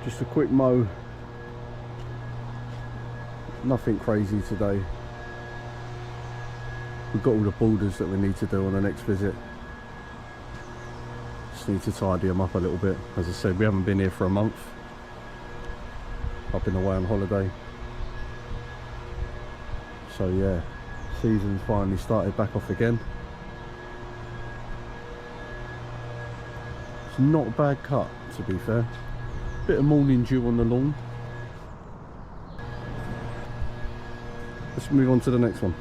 Just a quick mow. Nothing crazy today. We've got all the borders that we need to do on the next visit. Just need to tidy them up a little bit. As I said, we haven't been here for a month. I've been away on holiday. So yeah, season's finally started back off again. It's not a bad cut, to be fair. Bit of morning dew on the lawn. Let's move on to the next one.